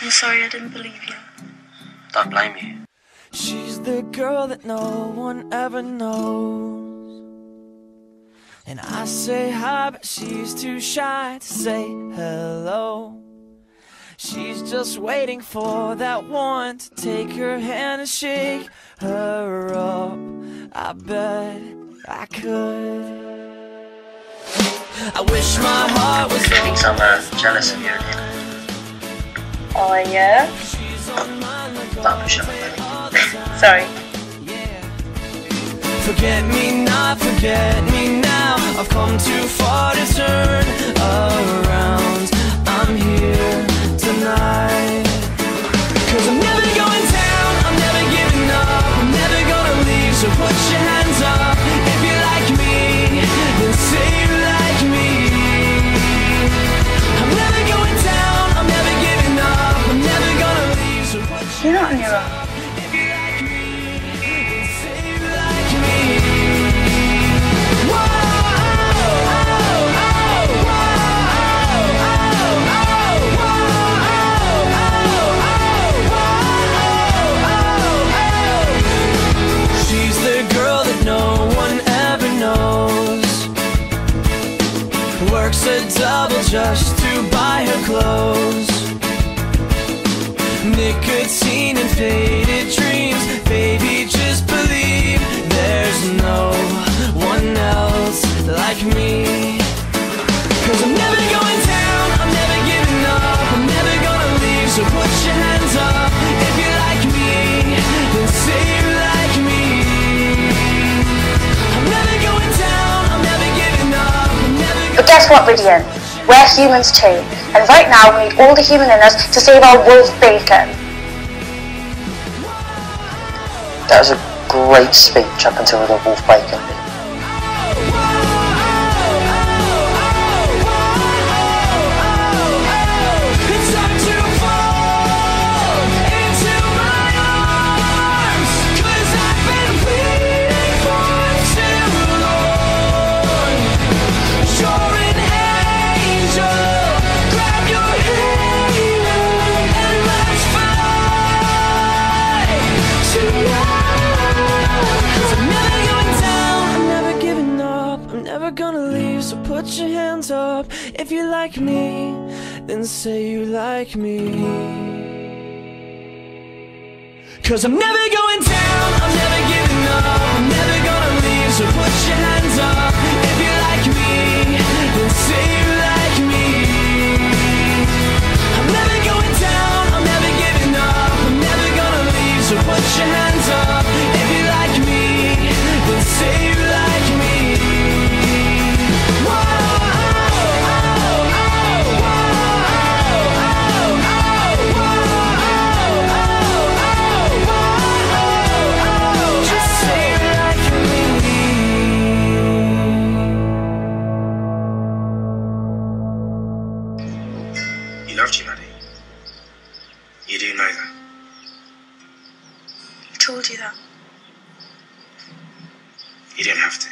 I'm sorry I didn't believe you. Don't blame you. She's the girl that no one ever knows. And I say hi, but she's too shy to say hello. She's just waiting for that one to take her hand and shake her up. I bet I could. I wish my heart was I think I'm jealous of you again. Oh, yeah? Don't push up, buddy. Sorry. Forget me now. I've come too far to turn around. I'm here tonight. 'Cause I'm never going down, I'm never giving up, I'm never gonna leave, so put your hands up. If you like me, then say you like me. I'm never going down, I'm never giving up, I'm never gonna leave, so put your You're not on your own. If you like me, then say you like me. Whoa, she's the girl that no one ever knows. Works a double just to buy her clothes. Nicotine and faded dreams. Baby, just believe there's no one else like me. 'Cause I'm never going down, I'm never giving up, I'm never gonna leave, so put your hands up. If you like me, then say you like me. I'm never going down, I'm never giving up, I'm never gonna. But guess what, Ridian? We're humans too, and right now we need all the human in us to save our wolf bacon. That was a great speech up until the wolf bacon bit. It's time to fall into my arms, 'cause I've been waiting for too long. You're an angel, grab your hand and let's fly tonight. 'Cause I'm never going down, I'm never giving up, I'm never gonna leave, so put your hands up. If you like me, then say you like me. 'Cause I'm never going down, I'm never giving up, I'm never gonna leave, so put your hands up. If you like me, then say you like me. I'm never going down, I'm never giving up, I'm never gonna leave, so put your hands up. If you like me, then say you like me. Just say you like me. He loved you, Maddie. You do know that. I told you that. You didn't have to.